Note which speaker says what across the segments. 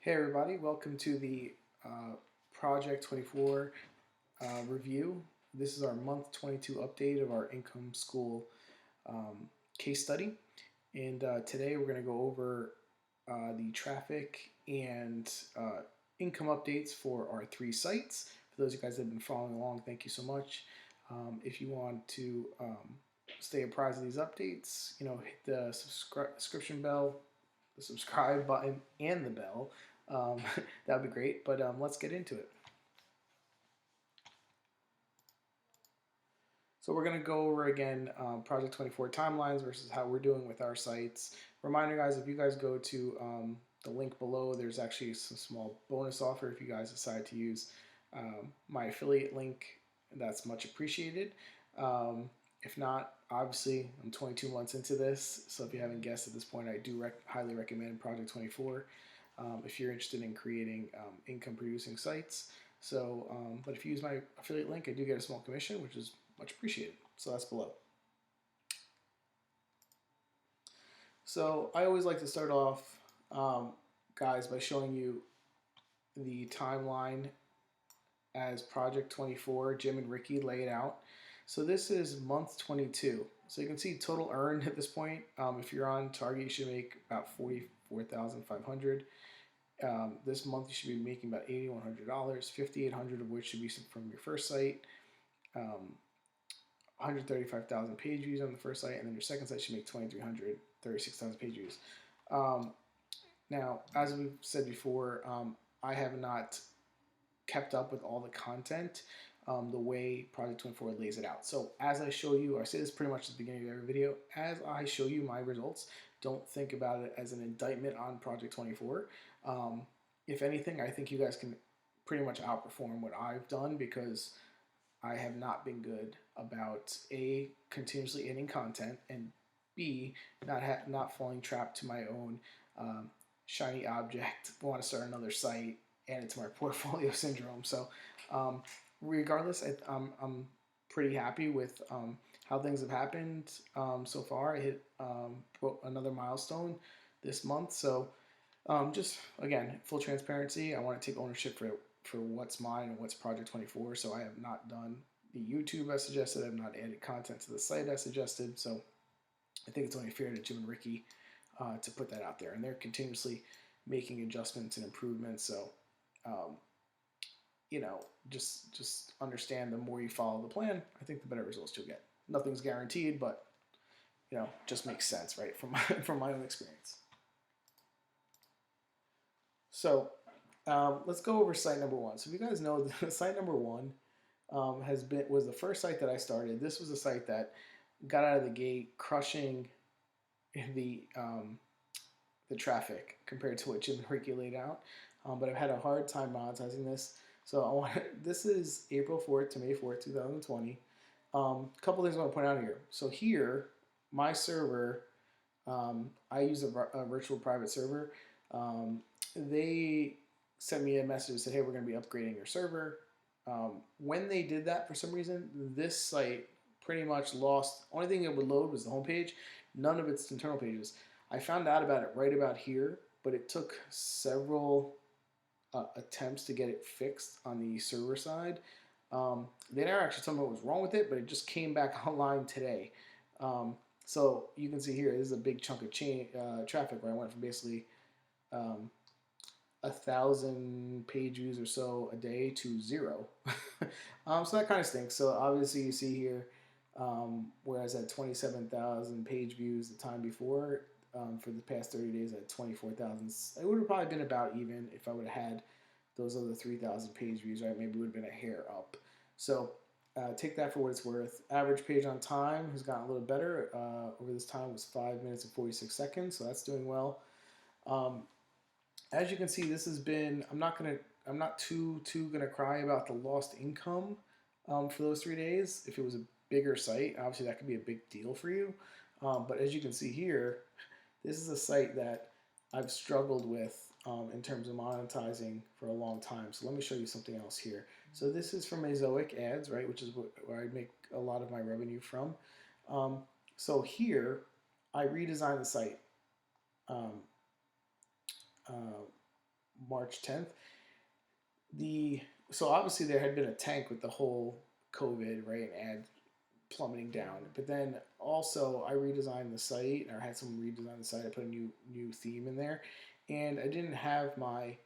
Speaker 1: Hey everybody, welcome to the Project 24 review. This is our month 22 update of our income school um, case study. And today we're going to go over the traffic and income updates for our three sites. For those of you guys that have been following along, thank you so much. If you want to stay apprised of these updates, hit the subscription bell, the subscribe button, and the bell. That would be great, but let's get into it. So we're going to go over again Project 24 timelines versus how we're doing with our sites. Reminder guys, if you guys go to the link below, there's actually some small bonus offer if you guys decide to use my affiliate link. That's much appreciated. If not, obviously I'm 22 months into this, so if you haven't guessed at this point, I do highly recommend Project 24 if you're interested in creating income producing sites. So, but if you use my affiliate link, I do get a small commission, which is much appreciated. So that's below. So I always like to start off, guys, by showing you the timeline as Project 24, Jim and Ricky lay it out. So this is month 22. So you can see total earned at this point. If you're on target, you should make about $44,500. This month you should be making about $8,100, $5,800 of which should be from your first site. 135,000 page views on the first site, and then your second site should make 2,300, 36,000 page views. Now, as we've said before, I have not kept up with all the content the way Project 24 lays it out. So as I show you, I say this pretty much at the beginning of every video, as I show you my results, don't think about it as an indictment on Project 24. If anything, I think you guys can pretty much outperform what I've done because I have not been good about A, continuously adding content, and B, not falling trapped to my own shiny object, want to start another site, add it to my portfolio syndrome. So regardless, I'm pretty happy with how things have happened so far. I hit another milestone this month. So just, again, full transparency, I want to take ownership for what's mine and what's Project 24. So I have not done the YouTube as suggested. I have not added content to the site as suggested. So I think it's only fair to Jim and Ricky to put that out there. And they're continuously making adjustments and improvements. So, just understand the more you follow the plan, I think the better results you'll get. Nothing's guaranteed, but, just makes sense, right, from my own experience. So let's go over site number one. So if you guys know, site number one was the first site that I started. This was a site that got out of the gate crushing the traffic compared to what Jim and Ricky laid out. But I've had a hard time monetizing this. So this is April 4th to May 4th, 2020. A couple things I want to point out here. So here, my server, I use a virtual private server. They sent me a message that said, hey, we're going to be upgrading your server. When they did that, for some reason, this site pretty much lost. Only thing it would load was the homepage, none of its internal pages. I found out about it right about here, but it took several attempts to get it fixed on the server side. They never actually told me what was wrong with it, but it just came back online today. So you can see here, this is a big chunk of traffic where I went from basically 1,000 page views or so a day to 0. So that kind of stinks. So obviously you see here, whereas at 27,000 page views the time before, for the past 30 days at 24,000, it would have probably been about even if I would have had those other 3,000 page views, right? Maybe it would have been a hair up. So take that for what it's worth. Average page on time has gotten a little better. Over this time was 5 minutes and 46 seconds, so that's doing well. As you can see, this has been. I'm not too gonna cry about the lost income for those 3 days. If it was a bigger site, obviously that could be a big deal for you. But as you can see here, this is a site that I've struggled with in terms of monetizing for a long time. So let me show you something else here. So this is from Azoic ads, right, which is where I make a lot of my revenue from. So here, I redesigned the site. March 10th. The So obviously there had been a tank with the whole COVID, right, and ad plummeting down. But then also I redesigned the site, or had someone redesign the site. I put a new theme in there, and I didn't have my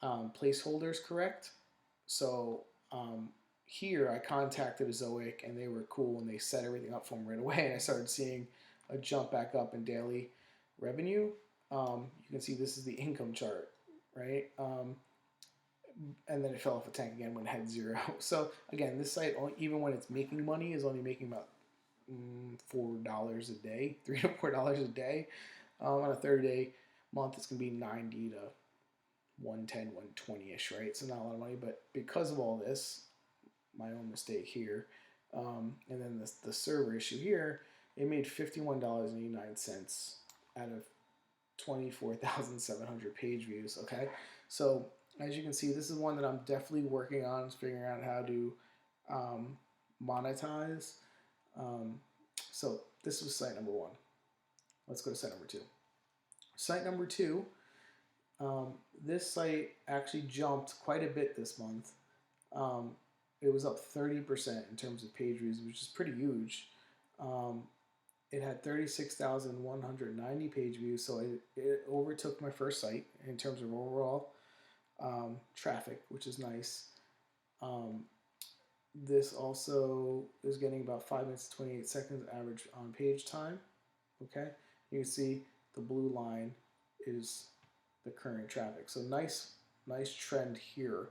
Speaker 1: placeholders correct. So here I contacted Zoic, and they were cool, and they set everything up for me right away. And I started seeing a jump back up in daily revenue. You can see this is the income chart, right? And then it fell off a tank again when it had zero. So again, this site, even when it's making money, is only making about $4 a day, $3 to $4 a day. On a 30-day month, it's going to be 90 to 110, 120-ish, right? So not a lot of money, but because of all this, my own mistake here, and then the server issue here, it made $51.89 out of 24,700 page views. Okay, so as you can see, this is one that I'm definitely working on, figuring out how to monetize. So this was site number one. Let's go to site number two. Site number two, this site actually jumped quite a bit this month. It was up 30% in terms of page views, which is pretty huge. It had 36,190 page views, so it overtook my first site in terms of overall traffic, which is nice. This also is getting about 5 minutes 28 seconds average on page time. Okay, you can see the blue line is the current traffic. So nice trend here.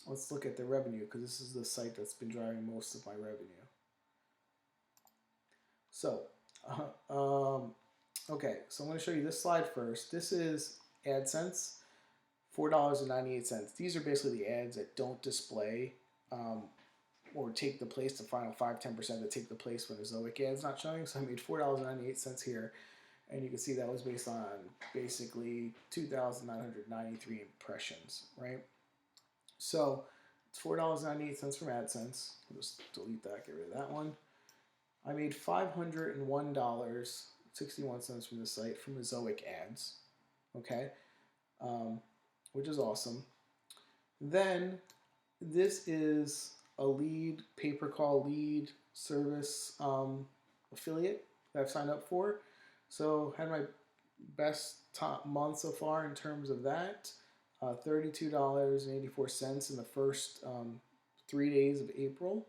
Speaker 1: Let's look at the revenue, because this is the site that's been driving most of my revenue. So, okay, so I'm going to show you this slide first. This is AdSense, $4.98. These are basically the ads that don't display or take the place, the final 5-10% that take the place when the Zoic ad's not showing. So I made $4.98 here, and you can see that was based on basically 2,993 impressions, right? So it's $4.98 from AdSense. I'll just delete that, get rid of that one. I made $501.61 from the site from the Zoic ads, okay, which is awesome. Then this is a lead, pay-per-call lead service affiliate that I've signed up for. So had my best top month so far in terms of that. $32.84 in the first 3 days of April,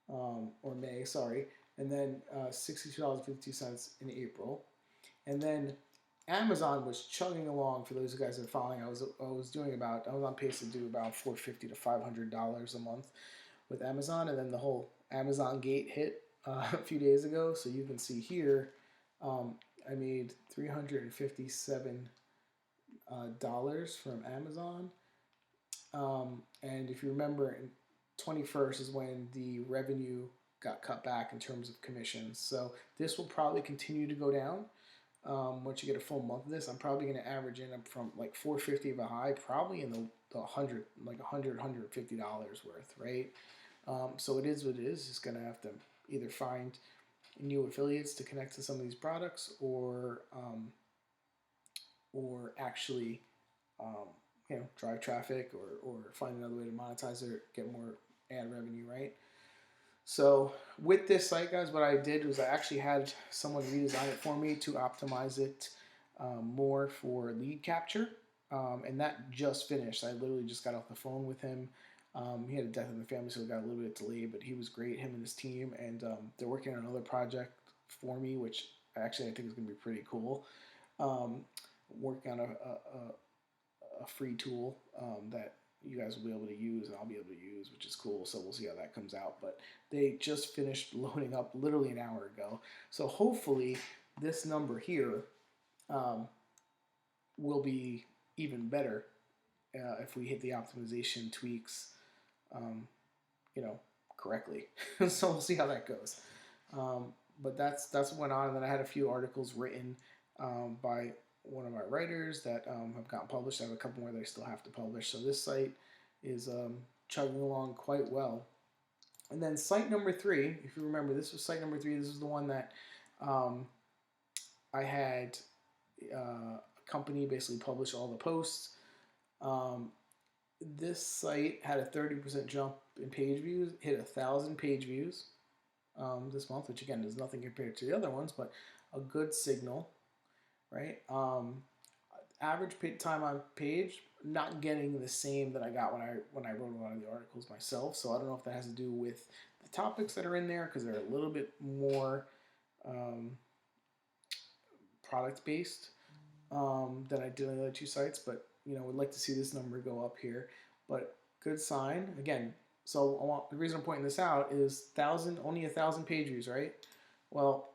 Speaker 1: or May, sorry, and then $62.52 in April. And then Amazon was chugging along. For those of you guys that are following, I was on pace to do about $450 to $500 a month with Amazon, and then the whole Amazon gate hit a few days ago. So you can see here, I made $357 from Amazon. And if you remember, 21st is when the revenue got cut back in terms of commissions. So this will probably continue to go down. Once you get a full month of this, I'm probably going to average in up from like $450 of a high, probably in the $100, like $150 worth, right? So it is what it is. Just going to have to either find new affiliates to connect to some of these products, or actually drive traffic, or find another way to monetize it, or get more ad revenue, right? So with this site, guys, what I did was I actually had someone redesign it for me to optimize it more for lead capture, and that just finished. I literally just got off the phone with him. He had a death in the family, so it got a little bit delayed, but he was great, him and his team, and they're working on another project for me, which actually I think is going to be pretty cool. Working on a free tool that you guys will be able to use, and I'll be able to use, which is cool. So we'll see how that comes out. But they just finished loading up literally an hour ago. So hopefully this number here will be even better if we hit the optimization tweaks, correctly. So we'll see how that goes. But that's what went on. And then I had a few articles written by one of my writers that have gotten published. I have a couple more that I still have to publish. So this site is chugging along quite well. And then site number 3, if you remember, this was site number 3. This is the one that I had a company basically publish all the posts. Um, this site had a 30% jump in page views, hit 1,000 page views this month, which again is nothing compared to the other ones, but a good signal, right? Average time on page, not getting the same that I got when I wrote a lot of the articles myself. So I don't know if that has to do with the topics that are in there because they're a little bit more um, product based than I did on the other two sites. But would like to see this number go up here. But good sign again. So the reason I'm pointing this out is only 1,000 page views, right? Well,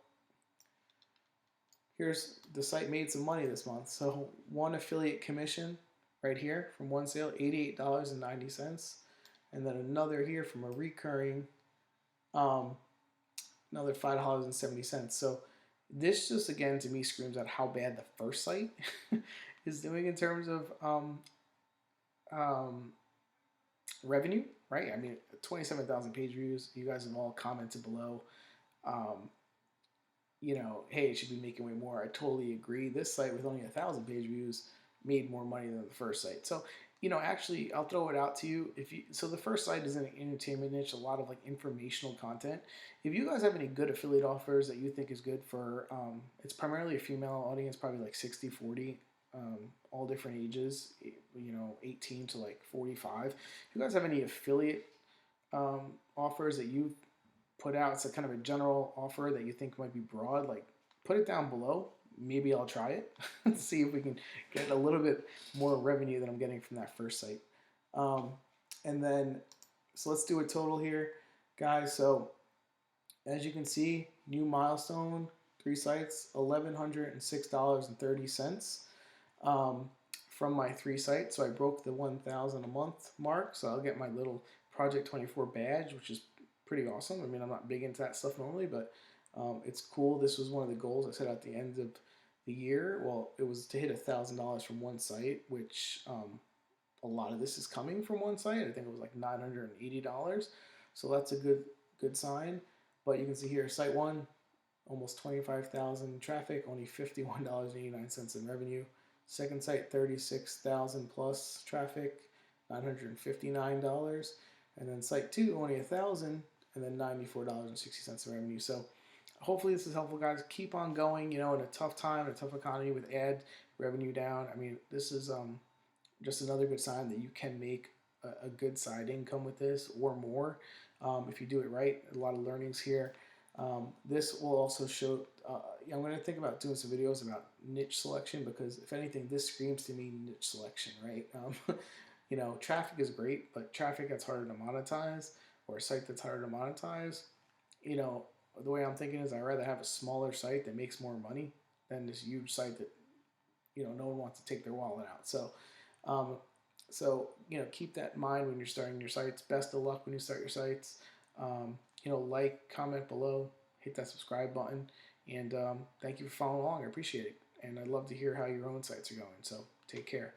Speaker 1: here's the site made some money this month. So one affiliate commission right here from one sale, $88.90, and then another here from a recurring, another $5.70. So this just again to me screams out how bad the first site is doing in terms of um, revenue, right? I mean, 27,000 page views. You guys have all commented below. Hey, it should be making way more. I totally agree. This site with only 1,000 page views made more money than the first site. So, actually, I'll throw it out to you. So the first site is an entertainment niche, a lot of like informational content. If you guys have any good affiliate offers that you think is good for, it's primarily a female audience, probably like 60-40, all different ages, 18 to like 45. If you guys have any affiliate offers that you put out, it's a kind of a general offer that you think might be broad, like put it down below. Maybe I'll try it and see if we can get a little bit more revenue than I'm getting from that first site. And then, so let's do a total here, guys. So as you can see, new milestone, 3 sites, $1,106.30 from my 3 sites. So I broke the 1,000 a month mark. So I'll get my little Project 24 badge, which is pretty awesome. I mean, I'm not big into that stuff normally, but it's cool. This was one of the goals I set at the end of the year. Well, it was to hit $1,000 from one site, which a lot of this is coming from one site. I think it was like $980. So that's a good sign. But you can see here, site 1, almost 25,000 traffic, only $51.89 in revenue. Second site, 36,000 plus traffic, $959. And then site 2, only 1,000, and then $94.60 in revenue. So hopefully this is helpful, guys. Keep on going, in a tough time, a tough economy with ad revenue down. I mean, this is just another good sign that you can make a good side income with this or more if you do it right. A lot of learnings here. This will also show, I'm going to think about doing some videos about niche selection because if anything, this screams to me niche selection, right? Traffic is great, but traffic that's harder to monetize or a site that's harder to monetize, the way I'm thinking is I'd rather have a smaller site that makes more money than this huge site that, no one wants to take their wallet out. So, keep that in mind when you're starting your sites. Best of luck when you start your sites. Like, comment below, hit that subscribe button, and thank you for following along. I appreciate it, and I'd love to hear how your own sites are going. So take care.